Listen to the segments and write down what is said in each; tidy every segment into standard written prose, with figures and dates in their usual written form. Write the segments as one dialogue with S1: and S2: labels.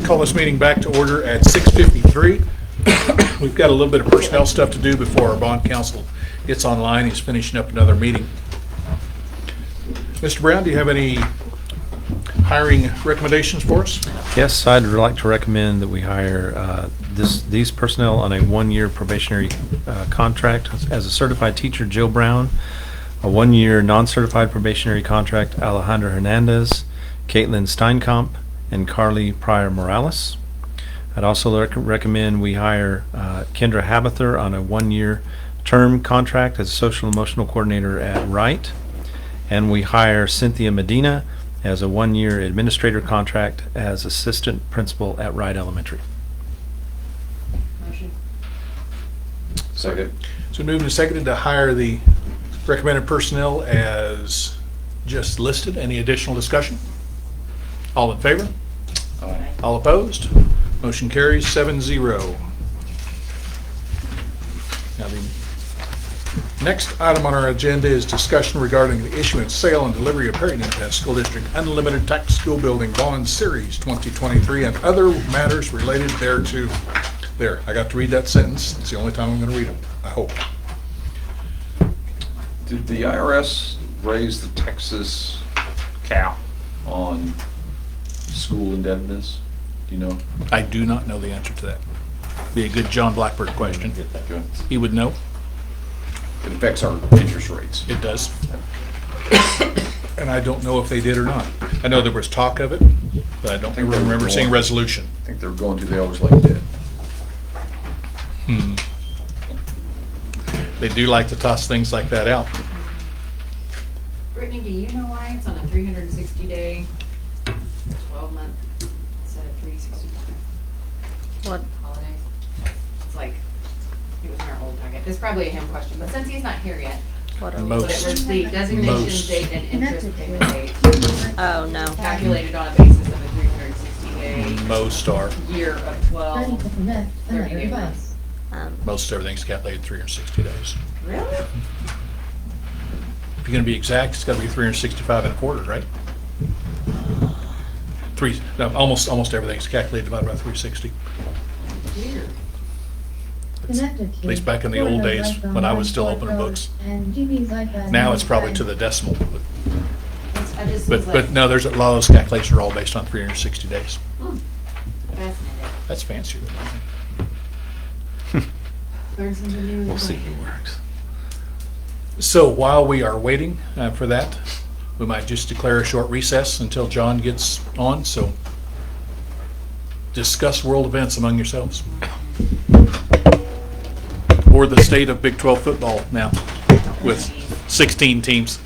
S1: call this meeting back to order at 6:53. We've got a little bit of personnel stuff to do before our bond counsel gets online. He's finishing up another meeting. Mr. Brown, do you have any hiring recommendations for us?
S2: Yes, I'd like to recommend that we hire these personnel on a one-year probationary contract. As a certified teacher, Joe Brown. A one-year non-certified probationary contract, Alejandra Hernandez, Caitlin Steinkamp, and Carly Pryor Morales. I'd also recommend we hire Kendra Habather on a one-year term contract as a social emotional coordinator at Wright. And we hire Cynthia Medina as a one-year administrator contract as assistant principal at Wright Elementary.
S3: Motion.
S4: Second.
S1: So moved and seconded to hire the recommended personnel as just listed. Any additional discussion? All in favor?
S4: Aye.
S1: All opposed? Motion carries 7-0. Now the next item on our agenda is discussion regarding the issuance, sale, and delivery of Perry Independent School District Unlimited Tax School Building Bond Series 2023 and other matters related thereto. There, I got to read that sentence. It's the only time I'm going to read it, I hope.
S4: Did the IRS raise the Texas cap on school indebtedness? Do you know?
S1: I do not know the answer to that. Be a good John Blackbird question.
S4: Good.
S1: He would know.
S4: It affects our interest rates.
S1: It does. And I don't know if they did or not. I know there was talk of it, but I don't remember seeing a resolution.
S4: I think they're going to, they always like that.
S1: They do like to toss things like that out.
S3: Brittany, do you know why it's on a 360-day, 12-month instead of 365
S5: What?
S3: holidays? It's like, it was in our old packet. It's probably a him question, but since he's not here yet,
S5: What are
S1: Most.
S3: but it was the designation
S1: Most.
S3: date and interest payment date
S5: Oh, no.
S3: calculated on a basis of a 360-day
S1: Most are.
S3: year of 12, 30-day months.
S1: Most everything's calculated 360 days.
S3: Really?
S1: If you're going to be exact, it's got to be 365 and a quarter, right? No, almost everything's calculated about 360.
S3: Weird.
S1: At least back in the old days when I was still opening books. Now it's probably to the decimal.
S3: I just was like,
S1: But no, there's a lot of those calculations are all based on 360 days.
S3: fascinating.
S1: That's fancier than mine.
S3: Learn something new.
S2: We'll see who works.
S1: So while we are waiting for that, we might just declare a short recess until John gets on. So discuss world events among yourselves. Or the state of Big 12 football now with 16 teams.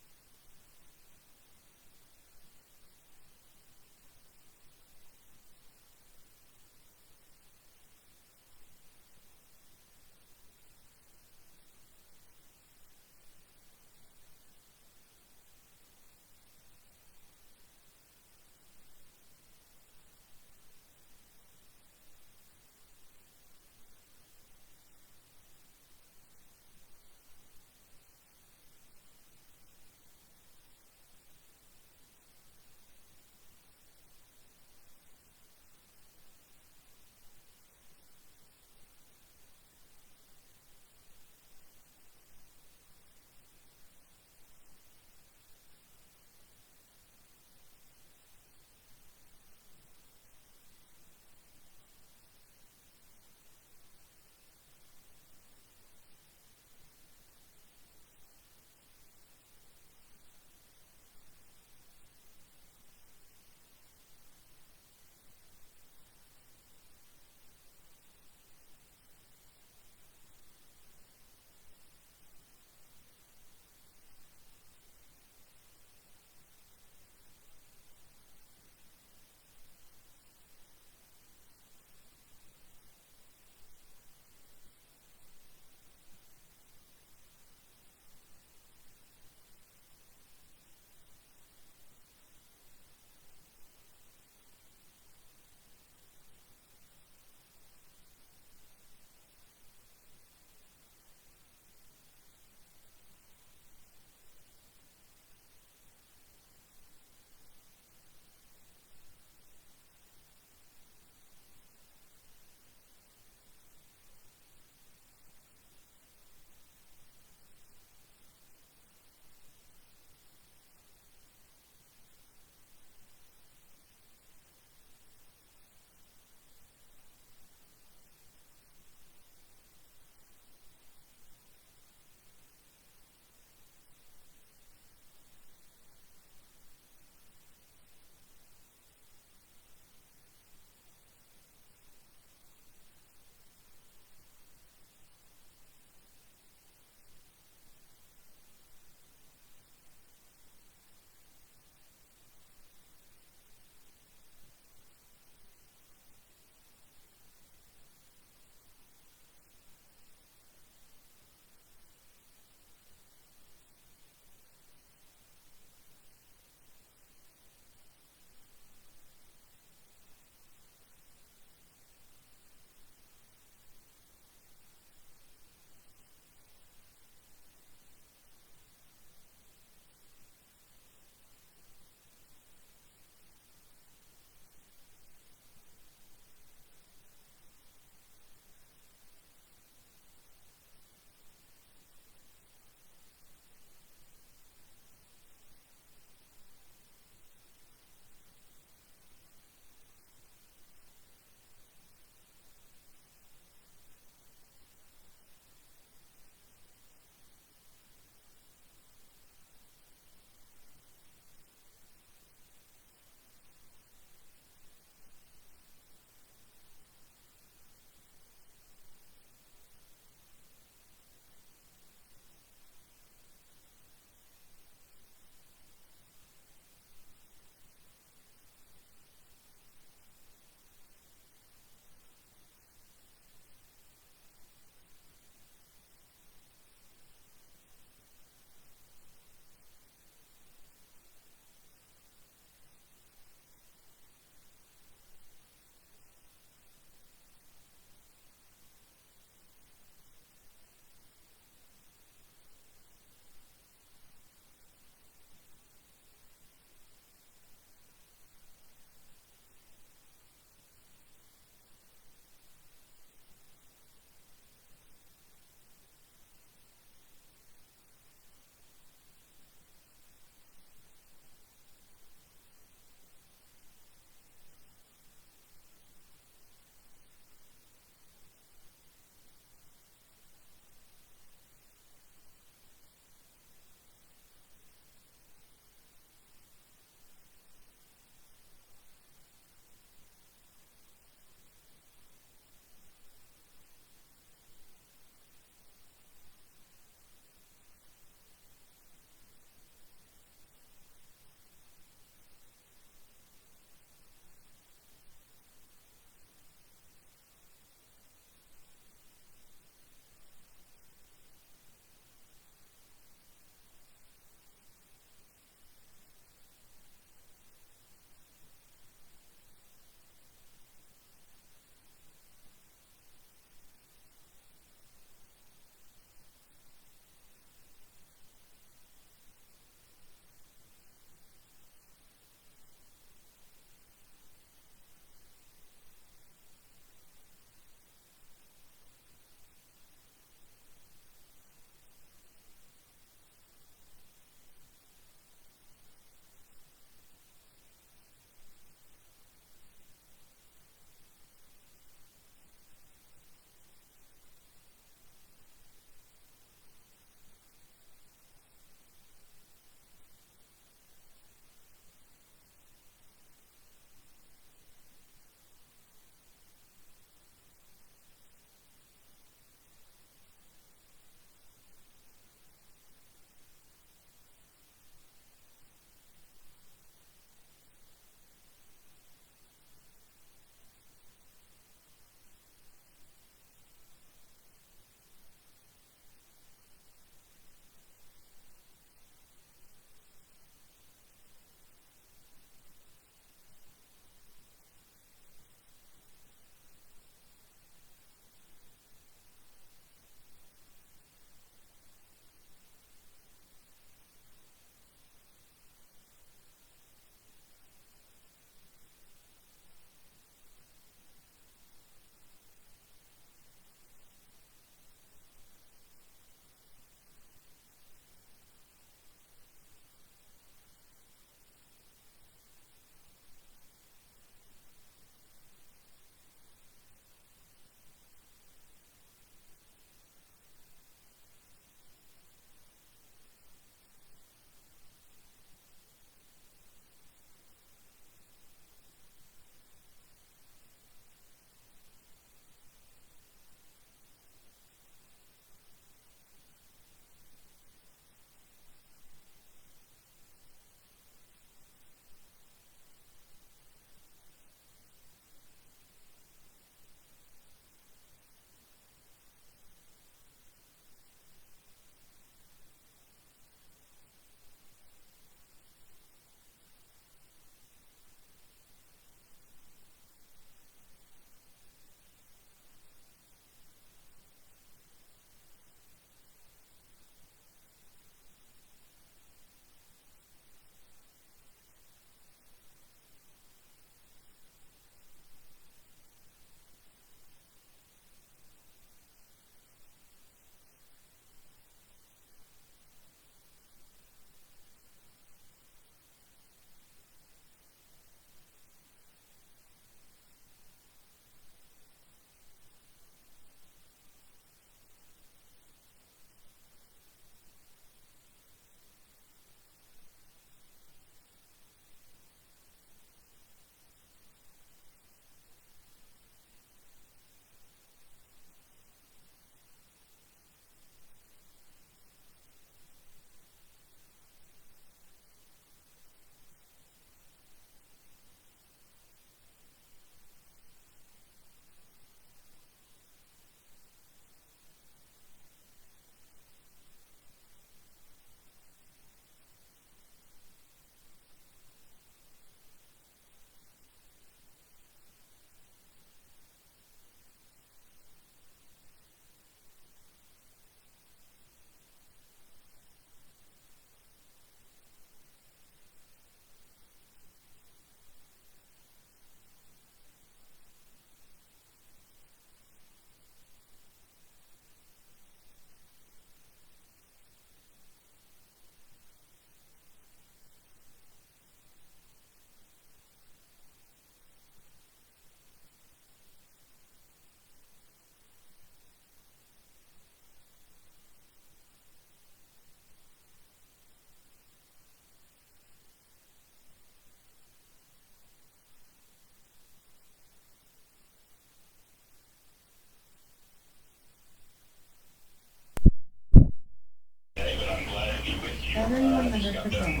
S6: about that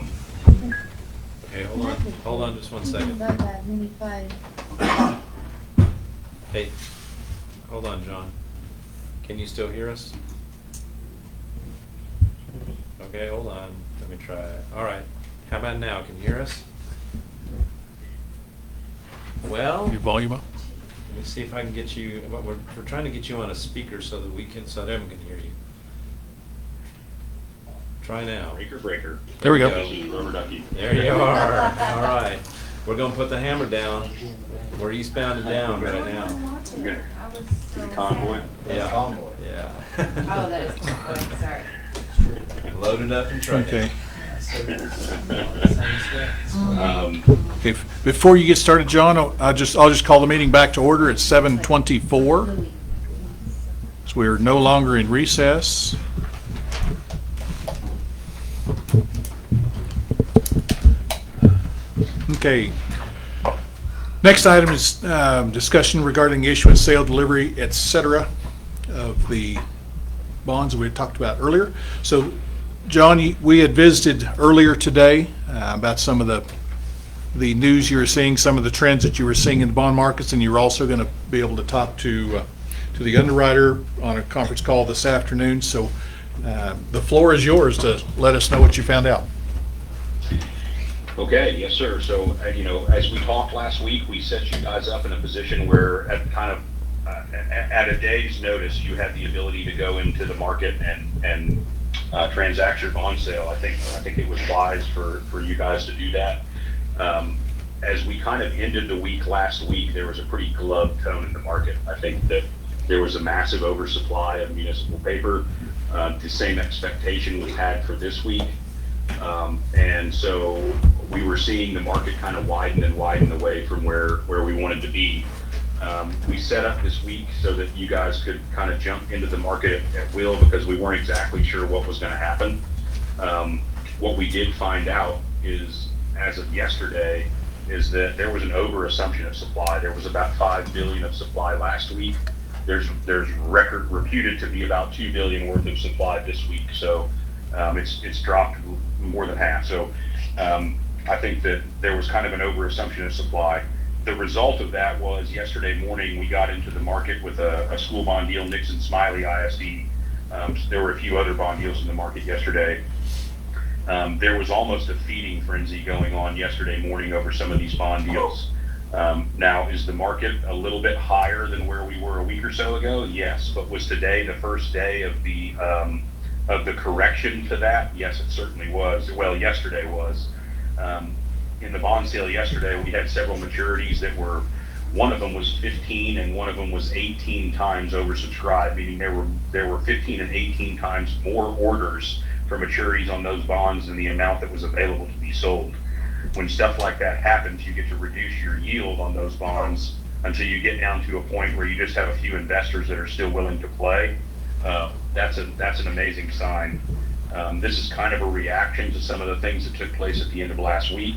S6: one.
S2: Okay, hold on just one second.
S7: About that many five.
S2: Hey, hold on, John. Can you still hear us? Okay, hold on. Let me try it. All right. How about now? Can you hear us? Well,
S1: Your volume up?
S2: let me see if I can get you. We're trying to get you on a speaker so that so everyone can hear you. Try now.
S6: Breaker.
S1: There we go.
S6: This is Rubber Ducky.
S2: There you are. All right. We're gonna put the hammer down. We're eastbound and down right now.
S6: I'm gonna
S3: I was so
S6: convoy.
S3: sad.
S2: Yeah. Yeah.
S3: Oh, that is, oh, sorry.
S2: Loaded up and trucked.
S1: Okay.
S6: Um,
S1: Okay, before you get started, John, I'll just call the meeting back to order at 7:24. So we're no longer in recess. Okay. Next item is discussion regarding the issuance, sale, delivery, et cetera, of the bonds we had talked about earlier. So, John, we had visited earlier today about some of the news you were seeing, some of the trends that you were seeing in the bond markets, and you're also going to be able to talk to the underwriter on a conference call this afternoon. So the floor is yours to let us know what you found out.
S6: Okay, yes, sir. So, as we talked last week, we set you guys up in a position where at a day's notice, you had the ability to go into the market and transact your bond sale. I think it was wise for you guys to do that. As we kind of ended the week last week, there was a pretty gloved tone in the market. I think that there was a massive oversupply of municipal paper. The same expectation we had for this week. And so we were seeing the market kind of widen away from where we wanted to be. We set up this week so that you guys could kind of jump into the market at will because we weren't exactly sure what was going to happen. What we did find out is, as of yesterday, is that there was an over-assumption of supply. There was about 5 billion of supply last week. There's reputed to be about 2 billion worth of supply this week. So it's dropped more than half. So I think that there was kind of an over-assumption of supply. The result of that was yesterday morning we got into the market with a school bond deal, Nixon Smiley ISD. There were a few other bond deals in the market yesterday. There was almost a feeding frenzy going on yesterday morning over some of these bond deals. Now, is the market a little bit higher than where we were a week or so ago? Yes. But was today the first day of the correction to that? Yes, it certainly was. Well, yesterday was. In the bond sale yesterday, we had several maturities that were, one of them was 15 and one of them was 18 times oversubscribed, meaning there were 15 and 18 times more orders for maturities on those bonds than the amount that was available to be sold. When stuff like that happens, you get to reduce your yield on those bonds until you get down to a point where you just have a few investors that are still willing to play. That's an amazing sign. This is kind of a reaction to some of the things that took place at the end of last week.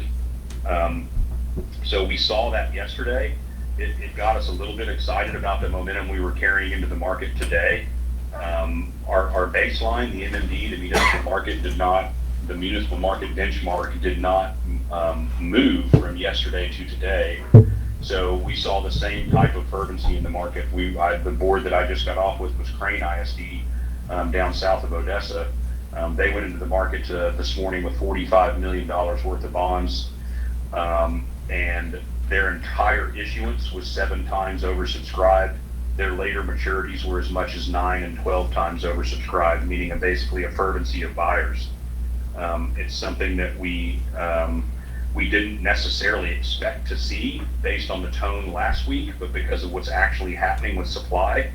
S6: So we saw that yesterday. It got us a little bit excited about the momentum we were carrying into the market today. Our baseline, the MMD, the municipal market benchmark did not move from yesterday to today. So we saw the same type of fervency in the market. The board that I just got off with was Crane ISD down south of Odessa. They went into the market this morning with $45 million worth of bonds, and their entire issuance was 7 times oversubscribed. Their later maturities were as much as 9 and 12 times oversubscribed, meaning basically a fervency of buyers. It's something that we didn't necessarily expect to see based on the tone last week, but because of what's actually happening with supply,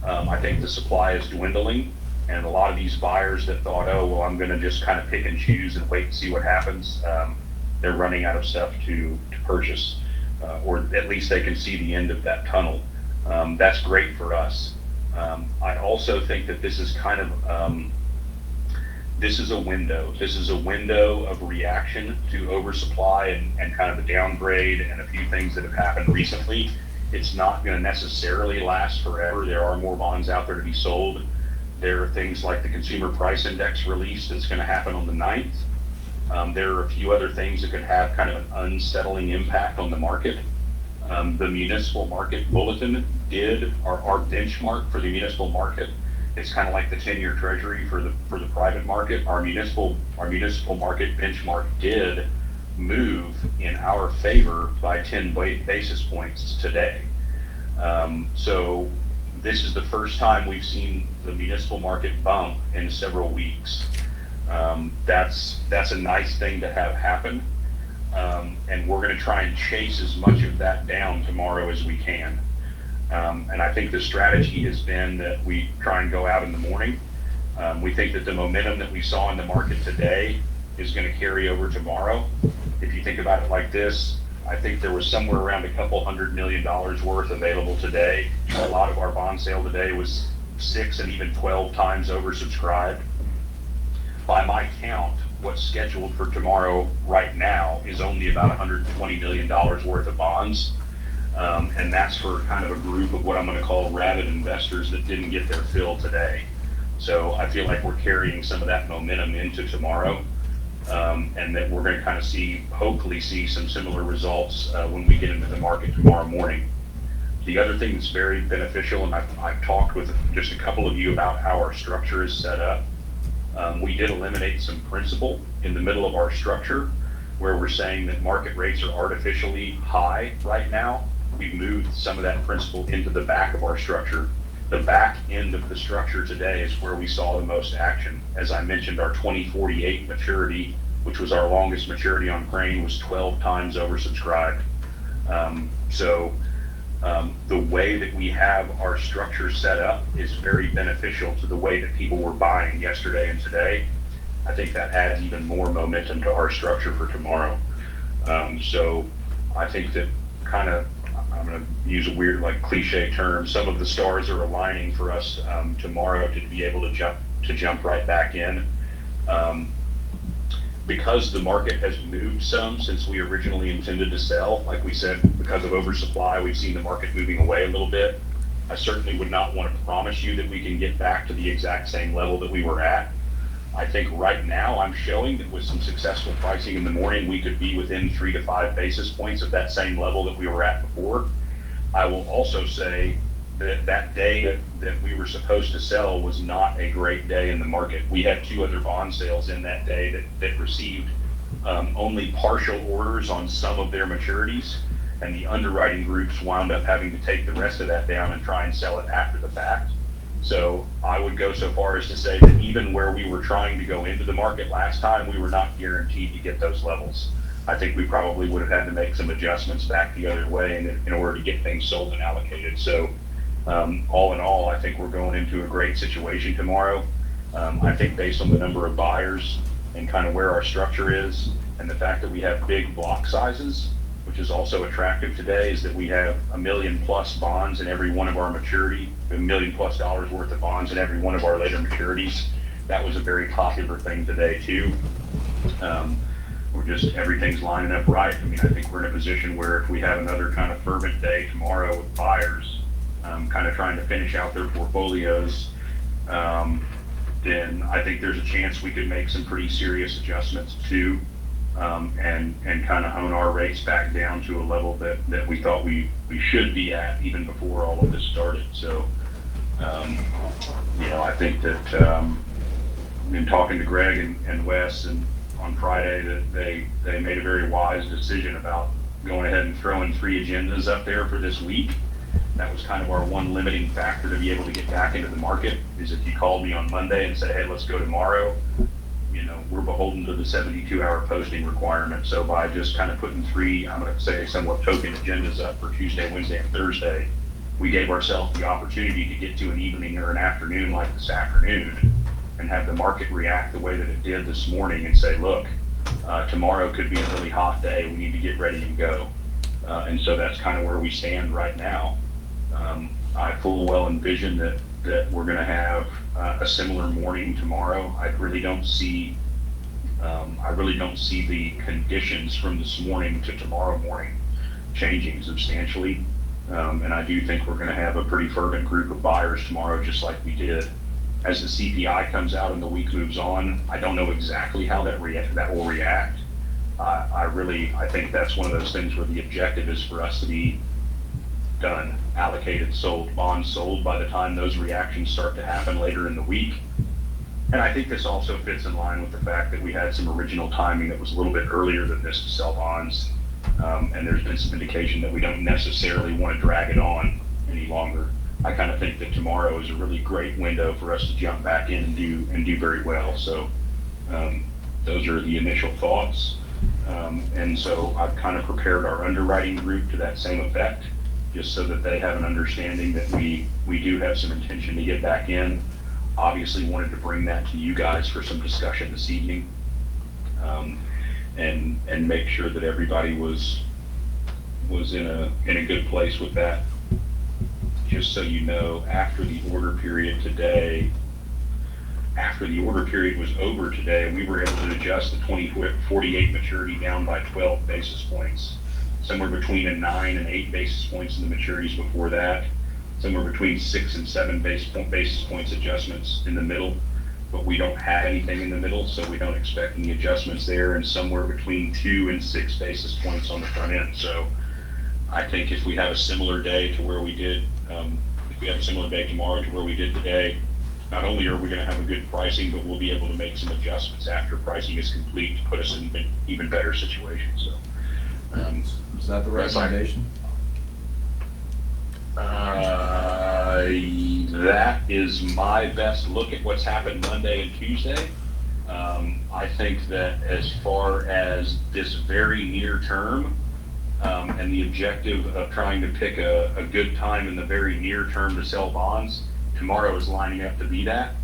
S6: I think the supply is dwindling. And a lot of these buyers that thought, oh, well, I'm going to just kind of pick and choose and wait and see what happens, they're running out of stuff to purchase, or at least they can see the end of that tunnel. That's great for us. I also think that this is kind of, this is a window. This is a window of reaction to oversupply and kind of a downgrade and a few things that have happened recently. It's not going to necessarily last forever. There are more bonds out there to be sold. There are things like the consumer price index release that's going to happen on the 9th. There are a few other things that could have kind of an unsettling impact on the market. The municipal market bulletin did our benchmark for the municipal market. It's kind of like the 10-year treasury for the private market. Our municipal market benchmark did move in our favor by 10 basis points today. So this is the first time we've seen the municipal market bump in several weeks. That's a nice thing to have happen. And we're going to try and chase as much of that down tomorrow as we can. And I think the strategy has been that we try and go out in the morning. We think that the momentum that we saw in the market today is going to carry over tomorrow. If you think about it like this, I think there was somewhere around $200 million worth available today. A lot of our bond sale today was 6 and even 12 times oversubscribed. By my count, what's scheduled for tomorrow right now is only about $120 million worth of bonds. And that's for kind of a group of what I'm going to call rabid investors that didn't get their fill today. So I feel like we're carrying some of that momentum into tomorrow. And that we're going to kind of hopefully see some similar results when we get into the market tomorrow morning. The other thing that's very beneficial, and I've talked with just a couple of you about how our structure is set up. We did eliminate some principal in the middle of our structure where we're saying that market rates are artificially high right now. We've moved some of that principal into the back of our structure. The back end of the structure today is where we saw the most action. As I mentioned, our 2048 maturity, which was our longest maturity on Crane, was 12 times oversubscribed. The way that we have our structure set up is very beneficial to the way that people were buying yesterday and today. I think that adds even more momentum to our structure for tomorrow. So I think that kind of, I'm going to use a weird, like cliche term, some of the stars are aligning for us tomorrow to be able to jump right back in. Because the market has moved some since we originally intended to sell, like we said, because of oversupply, we've seen the market moving away a little bit. I certainly would not want to promise you that we can get back to the exact same level that we were at. I think right now I'm showing that with some successful pricing in the morning, we could be within 3 to 5 basis points of that same level that we were at before. I will also say that that day that we were supposed to sell was not a great day in the market. We had 2 other bond sales in that day that received only partial orders on some of their maturities, and the underwriting groups wound up having to take the rest of that down and try and sell it after the fact. So I would go so far as to say that even where we were trying to go into the market last time, we were not guaranteed to get those levels. I think we probably would have had to make some adjustments back the other way in order to get things sold and allocated. So all in all, I think we're going into a great situation tomorrow. I think based on the number of buyers and kind of where our structure is and the fact that we have big block sizes, which is also attractive today, is that we have $1 million plus bonds in every one of our maturity, $1 million plus worth of bonds in every one of our later maturities. That was a very popular thing today too. Everything's lining up right. I mean, I think we're in a position where if we have another kind of fervent day tomorrow with buyers, kind of trying to finish out their portfolios, then I think there's a chance we could make some pretty serious adjustments too, and kind of hone our rates back down to a level that we thought we should be at even before all of this started. So, I think that in talking to Greg and Wes and on Friday, that they made a very wise decision about going ahead and throwing 3 agendas up there for this week. That was kind of our one limiting factor to be able to get back into the market, is if you called me on Monday and said, hey, let's go tomorrow, we're beholden to the 72-hour posting requirement. So by just kind of putting 3, I'm going to say somewhat token agendas up for Tuesday, Wednesday, and Thursday, we gave ourselves the opportunity to get to an evening or an afternoon like this afternoon and have the market react the way that it did this morning and say, look, tomorrow could be a really hot day. We need to get ready and go. And so that's kind of where we stand right now. I full well envision that we're going to have a similar morning tomorrow. I really don't see the conditions from this morning to tomorrow morning changing substantially. And I do think we're going to have a pretty fervent group of buyers tomorrow, just like we did. as the CPI comes out and the week moves on, I don't know exactly how that will react. I think that's one of those things where the objective is for us to be done, allocated, sold, bonds sold by the time those reactions start to happen later in the week. And I think this also fits in line with the fact that we had some original timing that was a little bit earlier than this to sell bonds. And there's been some indication that we don't necessarily want to drag it on any longer. I kind of think that tomorrow is a really great window for us to jump back in and do very well. So those are the initial thoughts. And so I've kind of prepared our underwriting group to that same effect, just so that they have an understanding that we do have some intention to get back in. Obviously wanted to bring that to you guys for some discussion this evening, and make sure that everybody was in a good place with that. Just so you know, after the order period was over today, we were able to adjust the 2048 maturity down by 12 basis points, somewhere between a 9 and 8 basis points in the maturities before that, somewhere between 6 and 7 basis points adjustments in the middle, but we don't have anything in the middle, so we don't expect any adjustments there, and somewhere between 2 and 6 basis points on the front end. So I think if we have a similar day to where we did, if we have a similar day tomorrow to where we did today, not only are we going to have a good pricing, but we'll be able to make some adjustments after pricing is complete to put us in an even better situation. So
S7: is that the recommendation?
S6: That is my best look at what's happened Monday and Tuesday. I think that as far as this very near term, and the objective of trying to pick a good time in the very near term to sell bonds, tomorrow is lining up to be that.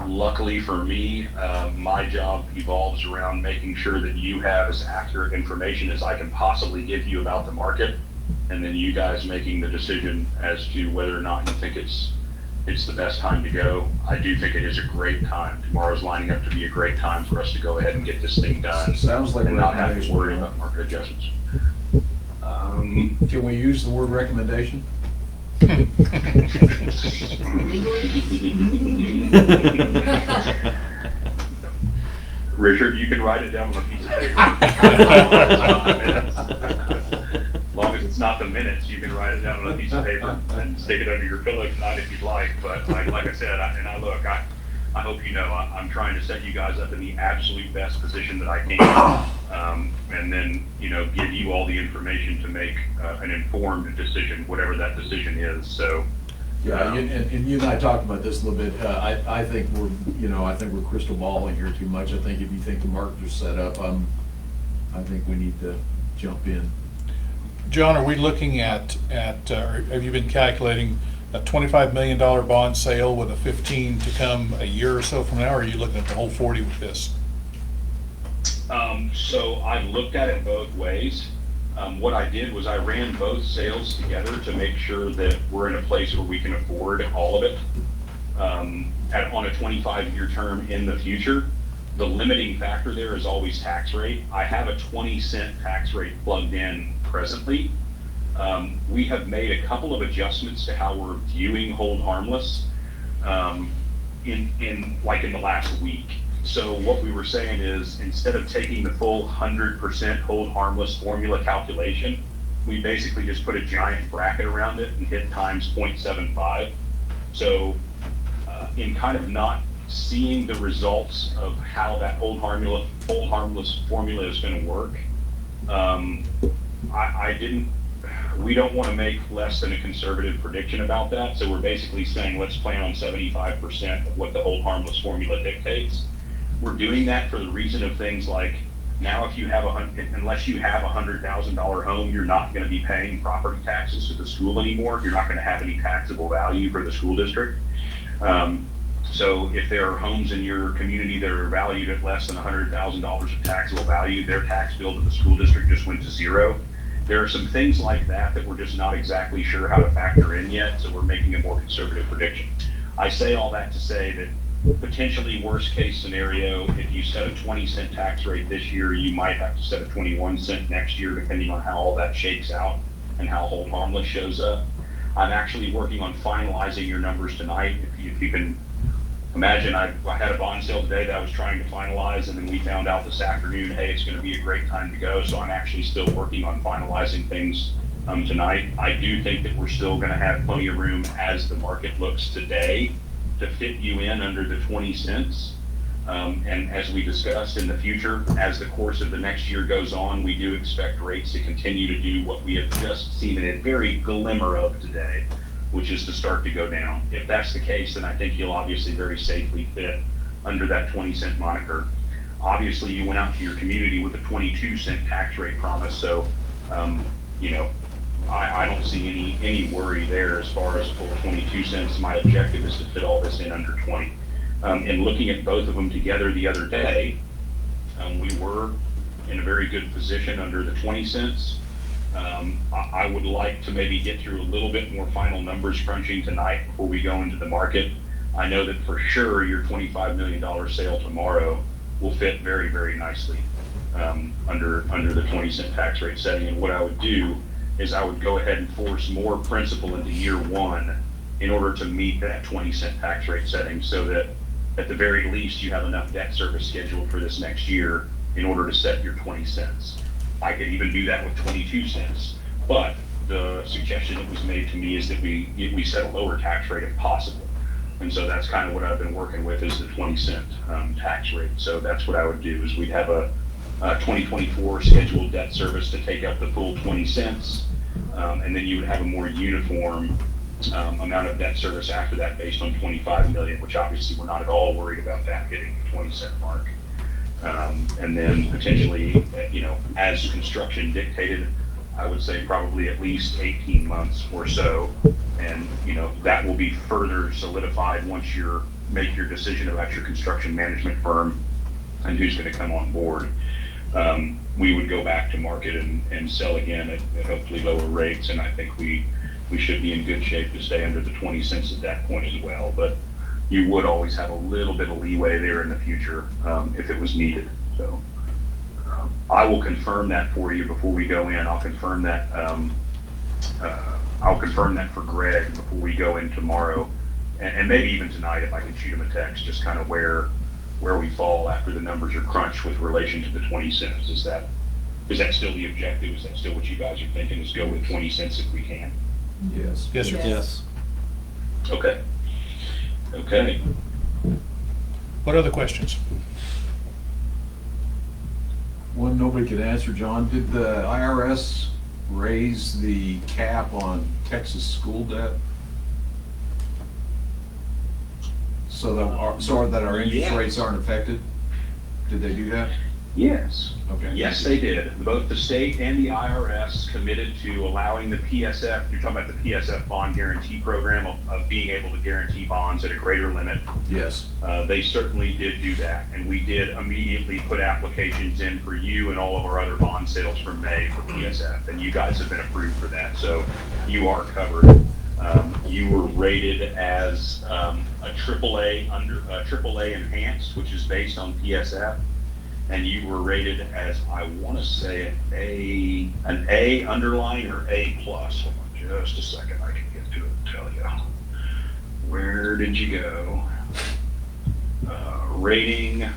S6: Luckily for me, my job evolves around making sure that you have as accurate information as I can possibly give you about the market, and then you guys making the decision as to whether or not you think it's the best time to go. I do think it is a great time. Tomorrow's lining up to be a great time for us to go ahead and get this thing done.
S7: Sounds like
S6: and not have to
S7: recommendation.
S6: worry about market adjustments.
S7: Can we use the word recommendation?
S6: Richard, you can write it down on a piece of paper. As long as it's not the minutes, you can write it down on a piece of paper and stick it under your pillow tonight if you'd like. But like I said, I hope you know, I'm trying to set you guys up in the absolute best position that I can. And then, give you all the information to make an informed decision, whatever that decision is. So.
S7: Yeah, and you and I talked about this a little bit. I think we're crystal balling here too much. I think if you think the markets are set up, I think we need to jump in.
S1: John, are we looking at, or have you been calculating a $25 million bond sale with a 15 to come a year or so from now, or are you looking at the whole 40 with this?
S6: So I've looked at it both ways. What I did was I ran both sales together to make sure that we're in a place where we can afford all of it on a 25-year term in the future. The limiting factor there is always tax rate. I have a 20-cent tax rate plugged in presently. We have made a couple of adjustments to how we're viewing hold harmless in the last week. So what we were saying is, instead of taking the full 100% hold harmless formula calculation, we basically just put a giant bracket around it and hit times 0.75. So in kind of not seeing the results of how that hold harmless formula is going to work, we don't want to make less than a conservative prediction about that. So we're basically saying, let's plan on 75% of what the hold harmless formula dictates. We're doing that for the reason of things like, now if you have unless you have a $100,000 home, you're not going to be paying property taxes to the school anymore. You're not going to have any taxable value for the school district. So if there are homes in your community that are valued at less than $100,000 of taxable value, their tax bill to the school district just went to zero. There are some things like that that we're just not exactly sure how to factor in yet, so we're making a more conservative prediction. I say all that to say that potentially worst case scenario, if you set a 20-cent tax rate this year, you might have to set a 21-cent next year, depending on how all that shakes out and how hold harmless shows up. I'm actually working on finalizing your numbers tonight. If you can imagine, I had a bond sale today that I was trying to finalize, and then we found out this afternoon, hey, it's going to be a great time to go. So I'm actually still working on finalizing things tonight. I do think that we're still going to have plenty of room as the market looks today to fit you in under the 20 cents. And as we discussed in the future, as the course of the next year goes on, we do expect rates to continue to do what we have just seen a very glimmer of today, which is to start to go down. If that's the case, then I think you'll obviously very safely fit under that 20 cent moniker. Obviously, you went out to your community with a 22 cent tax rate promise, so, you know, I don't see any worry there as far as full 22 cents. My objective is to fit all this in under 20. And looking at both of them together the other day, we were in a very good position under the 20 cents. I would like to maybe get through a little bit more final numbers crunching tonight before we go into the market. I know that for sure your $25 million sale tomorrow will fit very, very nicely under the 20 cent tax rate setting. And what I would do is I would go ahead and force more principal into year one in order to meet that 20 cent tax rate setting, so that at the very least you have enough debt service scheduled for this next year in order to set your 20 cents. I could even do that with 22 cents, but the suggestion that was made to me is that we set a lower tax rate if possible. And so that's kind of what I've been working with, is the 20 cent tax rate. So that's what I would do, is we'd have a 2024 scheduled debt service to take up the full 20 cents. And then you would have a more uniform amount of debt service after that, based on 25 million, which obviously we're not at all worried about that hitting the 20 cent mark. And then potentially, you know, as construction dictated, I would say probably at least 18 months or so. And, you know, that will be further solidified once you make your decision about your construction management firm and who's going to come on board. We would go back to market and sell again at hopefully lower rates. And I think we should be in good shape to stay under the 20 cents at that point as well. But you would always have a little bit of leeway there in the future if it was needed. So I will confirm that for you before we go in. I'll confirm that for Greg before we go in tomorrow, and maybe even tonight if I can shoot him a text, just kind of where we fall after the numbers are crunched with relation to the 20 cents. Is that still the objective? Is that still what you guys are thinking, is go with 20 cents if we can?
S7: Yes.
S1: Yes, sir.
S2: Yes.
S6: Okay. Okay.
S1: What other questions?
S7: One nobody could answer, John. Did the IRS raise the cap on Texas school debt? So that our interest
S6: Yeah.
S7: rates aren't affected? Did they do that?
S6: Yes.
S7: Okay.
S6: Yes, they did. Both the state and the IRS committed to allowing the PSF, you're talking about the PSF bond guarantee program, of being able to guarantee bonds at a greater limit.
S7: Yes.
S6: They certainly did do that, and we did immediately put applications in for you and all of our other bond sales for May for PSF, and you guys have been approved for that, so you are covered. You were rated as a AAA enhanced, which is based on PSF, and you were rated as, I want to say, an A underline or A plus. Hold on just a second, I can get to it and tell you. Where did you go? Rating,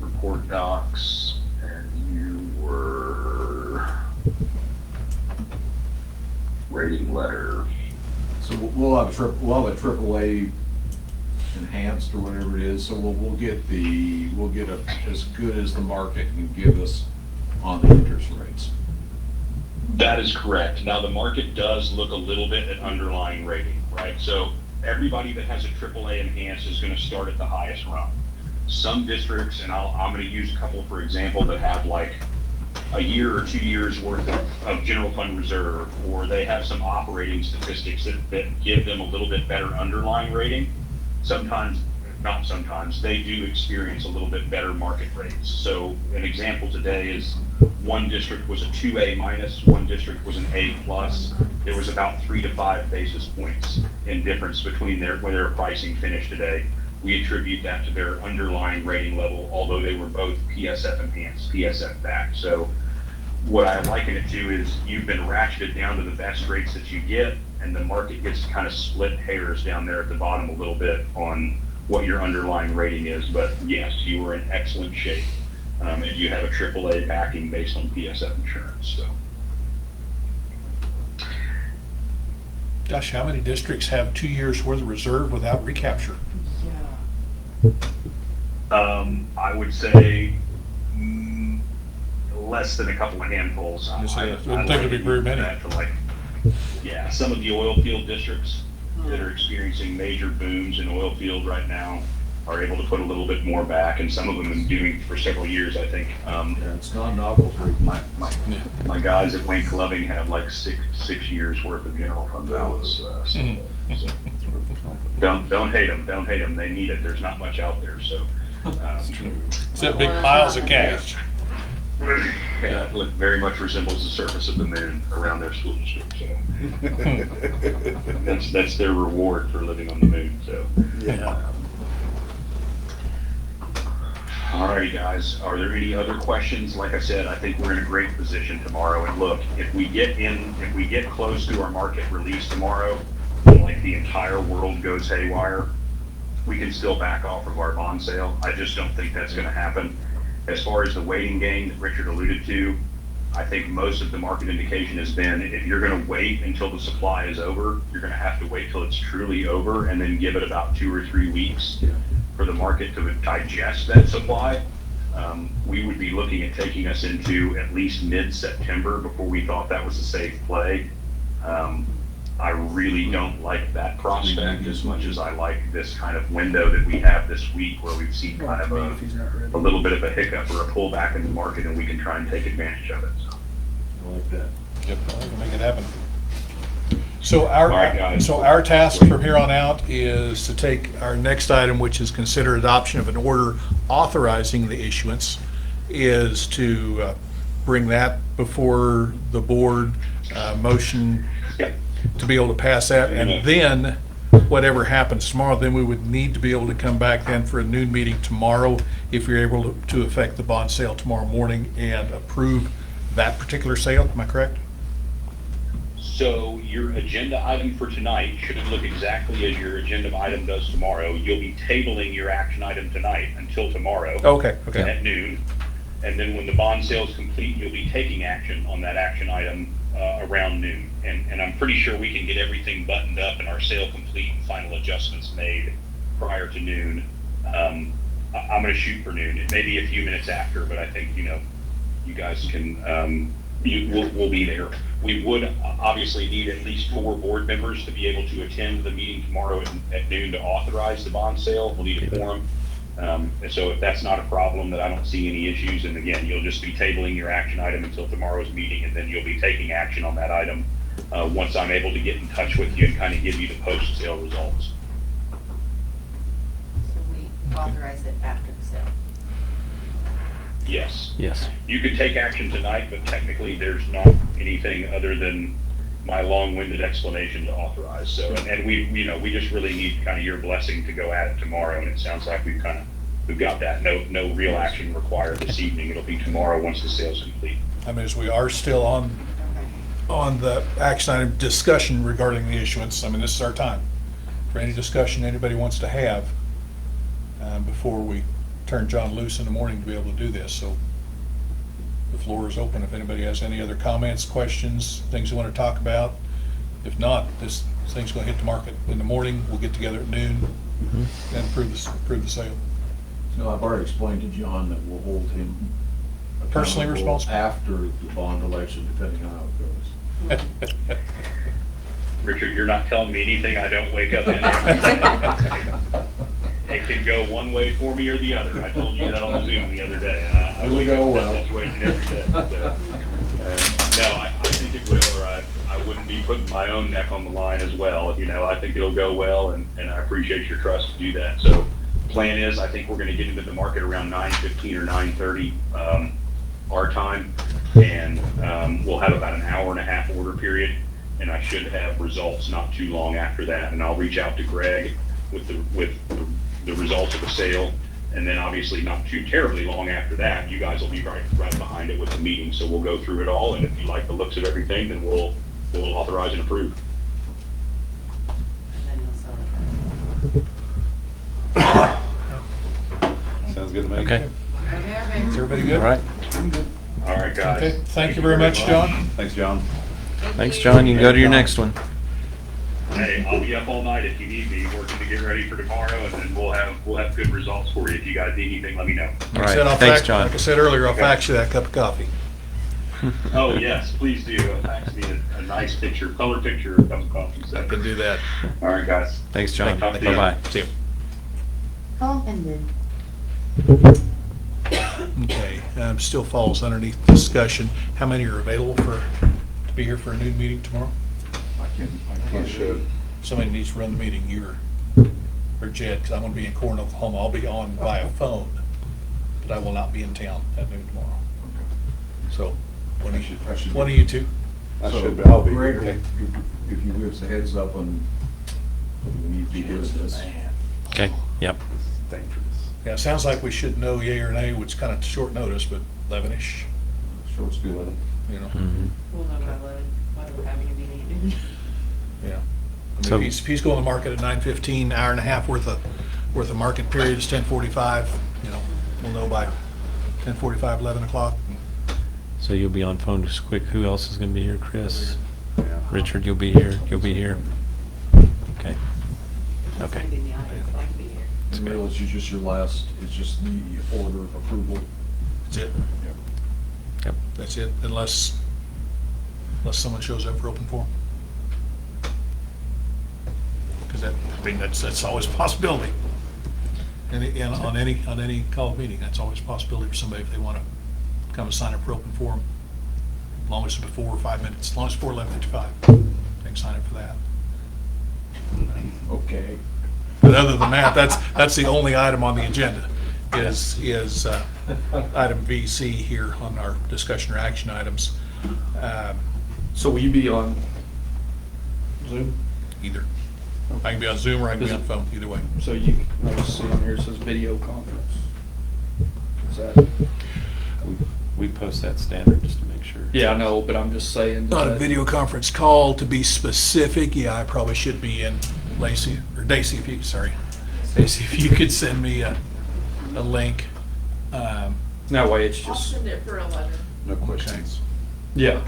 S6: report docs, and you were rating letter.
S7: So we'll have a AAA enhanced or whatever it is, so we'll get as good as the market can give us on the interest rates.
S6: That is correct. Now, the market does look a little bit at underlying rating, right? So everybody that has a AAA enhanced is going to start at the highest rung. Some districts, and I'm going to use a couple for example, that have like a year or 2 years worth of general fund reserve, or they have some operating statistics that give them a little bit better underlying rating. Sometimes, not sometimes, they do experience a little bit better market rates. So an example today is one district was a 2A minus, one district was an A plus. There was about 3 to 5 basis points in difference between where their pricing finished today. We attribute that to their underlying rating level, although they were both PSF enhanced, PSF backed. So what I liken it to is you've been ratcheted down to the best rates that you get, and the market gets to kind of split hairs down there at the bottom a little bit on what your underlying rating is. But yes, you were in excellent shape, and you have a AAA backing based on PSF insurance. So
S1: Gosh, how many districts have 2 years worth of reserve without recapture?
S6: I would say less than a couple of handfuls.
S1: Yes, I wouldn't
S6: like
S1: think it'd be
S6: to
S1: very
S6: use
S1: many.
S6: that to, like, yeah, some of the oil field districts that are experiencing major booms in oil field right now are able to put a little bit more back, and some of them have been doing for several years, I think.
S7: Yeah, it's not novel for
S6: My guys at Wayne Loving have like six years worth of general fund balance. So don't hate them. Don't hate them. They need it. There's not much out there. So
S1: Except big piles of cash.
S6: yeah, it very much resembles the surface of the moon around their school district. So that's their reward for living on the moon. So Alrighty, guys. Are there any other questions? Like I said, I think we're in a great position tomorrow. And look, if we get close to our market release tomorrow, and like the entire world goes haywire, we can still back off of our bond sale. I just don't think that's going to happen. As far as the waiting game that Richard alluded to, I think most of the market indication has been if you're going to wait until the supply is over, you're going to have to wait till it's truly over and then give it about 2 or 3 weeks for the market to digest that supply. We would be looking at taking us into at least mid-September before we thought that was a safe play. I really don't like that prospect as much as I like this kind of window that we have this week where we've seen kind of a little bit of a hiccup or a pullback in the market, and we can try and take advantage of it. So.
S7: I like that.
S1: Yep, I can make it happen. So our,
S6: All right, guys.
S1: so our task from here on out is to take our next item, which is consider adoption of an order authorizing the issuance, is to bring that before the board, motion to be able to pass that, and then whatever happens tomorrow, then we would need to be able to come back then for a noon meeting tomorrow if you're able to affect the bond sale tomorrow morning and approve that particular sale. Am I correct?
S6: So your agenda item for tonight should look exactly as your agenda item does tomorrow. You'll be tabling your action item tonight until tomorrow.
S1: Okay.
S6: At noon. And then when the bond sale is complete, you'll be taking action on that action item around noon. And I'm pretty sure we can get everything buttoned up and our sale complete and final adjustments made prior to noon. I'm going to shoot for noon. It may be a few minutes after, but I think, you guys can, we'll be there. We would obviously need at least 4 board members to be able to attend the meeting tomorrow at noon to authorize the bond sale. We'll need a quorum. And so if that's not a problem, that I don't see any issues, and again, you'll just be tabling your action item until tomorrow's meeting, and then you'll be taking action on that item once I'm able to get in touch with you and kind of give you the post-sale results.
S3: So we authorize it after the sale.
S6: Yes.
S2: Yes.
S6: You could take action tonight, but technically there's not anything other than my long-winded explanation to authorize. So, and we just really need kind of your blessing to go at it tomorrow, and it sounds like we've got that. No real action required this evening. It'll be tomorrow once the sale's complete.
S1: I mean, as we are still on the action item discussion regarding the issuance, I mean, this is our time for any discussion anybody wants to have before we turn John loose in the morning to be able to do this. So the floor is open if anybody has any other comments, questions, things you want to talk about. If not, this thing's going to hit the market in the morning. We'll get together at noon and approve the sale.
S7: No, I've already explained to John that we'll hold him
S1: Personally
S7: accountable
S1: responsible?
S7: after the bond election, depending on how it goes.
S6: Richard, you're not telling me anything I don't wake up in every day. It can go one way for me or the other. I told you that on Zoom the other day. I
S7: It'll
S6: wake
S7: go
S6: up in
S7: well.
S6: that situation every day. So, no, I think it will, or I wouldn't be putting my own neck on the line as well. I think it'll go well, and I appreciate your trust to do that. So, plan is, I think we're going to get into the market around 9:15 or 9:30 our time, and we'll have about an hour and a half order period, and I should have results not too long after that. And I'll reach out to Greg with the results of the sale, And then obviously not too terribly long after that, you guys will be right behind it with the meeting. So we'll go through it all, and if you like the looks of everything, then we'll authorize and approve.
S3: And then you'll sell it.
S4: Sounds good to me.
S2: Okay,
S3: Okay.
S1: Is everybody good?
S2: all right.
S6: All right, guys.
S1: Okay, thank you very much, John.
S4: Thanks, John.
S2: Thanks, John. You can go to your next one.
S6: Hey, I'll be up all night if you need me, working to get ready for tomorrow, and then we'll have good results for you. If you guys need anything, let me know.
S2: All
S1: Like I said,
S2: right,
S1: I'll
S2: thanks,
S1: fax-
S2: John.
S1: Like I said earlier, I'll fax you that cup of coffee.
S6: Oh, yes, please do. Fax me a nice picture, color picture of cup of coffee. So.
S1: I can do that.
S6: All right, guys.
S2: Thanks, John.
S6: Talk to you.
S2: Bye-bye.
S1: See you.
S3: Oh, and then.
S1: Okay, still falls underneath discussion. How many are available to be here for a noon meeting tomorrow?
S7: I can.
S1: Somebody needs to run the meeting, you or Jed, because I'm going to be in Corinth, Oklahoma. I'll be on via phone, but I will not be in town at noon tomorrow. So, one of you two?
S7: So, Greg, if you give us a heads up on when we need to be business.
S2: Okay, yep.
S1: Yeah, it sounds like we should know yea or nay, which is kind of short notice, but 11-ish,
S7: Short school,
S1: you know?
S2: Mhm.
S3: We'll know by 11 whether we're having a meeting at noon.
S1: Yeah. I
S2: So-
S1: mean, if he's going to market at 9:15, hour and a half worth of market period is 10:45, you know, we'll know by 10:45, 11 o'clock.
S2: So you'll be on phone just quick. Who else is gonna be here? Chris? Richard, you'll be here. You'll be here. Okay. Okay.
S3: Maybe in the audience, I'd like to be here.
S7: And really, it's just your last, it's just the order of approval.
S1: That's it.
S2: Yep.
S1: That's it, unless someone shows up for open forum. Because that's always a possibility. And on any called meeting, that's always a possibility for somebody if they want to come and sign up for open forum. As long as it's before 5 minutes, as long as it's before 11:55, they can sign up for that.
S7: Okay.
S1: But other than that, that's the only item on the agenda, is item VC here on our discussion or action items.
S8: So will you be on Zoom?
S1: Either. I can be on Zoom or I can be on phone, either way.
S8: So you, I just see on here, it says video conference. Is that,
S2: We post that standard just to make sure.
S8: yeah, I know, but I'm just saying.
S1: Not a
S8: that-
S1: video conference call, to be specific, yeah, I probably should be in. Lacey, or Daisy, if you could send me a link.
S8: That way it's
S3: I'll
S8: just,
S3: send it for 11.
S4: No questions.
S8: yeah.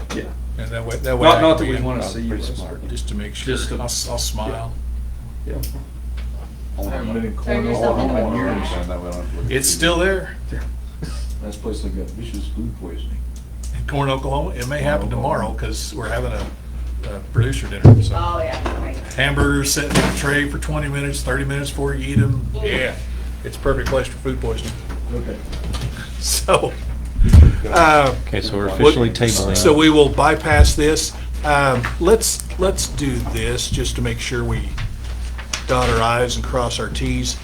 S1: And that way I
S8: Not that
S1: can
S8: we
S1: be in,
S8: want to see you.
S2: Pretty
S8: as-
S2: smart.
S1: just to make sure,
S8: Just to-
S1: I'll smile.
S8: Yeah.
S7: I haven't been in
S3: Turn
S7: Cornell
S3: yourself
S7: in
S3: into a
S7: years.
S3: flash.
S1: It's still there
S7: That's a place that got vicious food poisoning.
S1: in Corinth, Oklahoma. It may happen tomorrow, because we're having a producer dinner, so.
S3: Oh, yeah, right.
S1: Hamburgers sitting in a tray for 20 minutes, 30 minutes before you eat them. Yeah, it's a perfect place for food poisoning.
S7: Okay.
S1: So,
S2: Okay, so we're officially tabling.
S1: so we will bypass this. Let's do this just to make sure we dot our i's and cross our t's.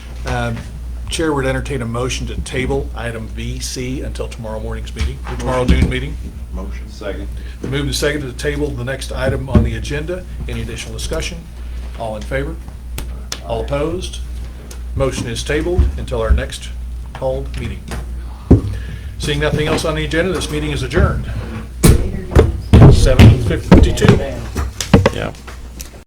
S1: Chair would entertain a motion to table item VC until tomorrow morning's meeting, or tomorrow noon meeting.
S4: Motion. Second.
S1: Move to second to table the next item on the agenda. Any additional discussion? All in favor? All opposed? Motion is tabled until our next called meeting. Seeing nothing else on the agenda, this meeting is adjourned. 7:52.
S2: Yeah.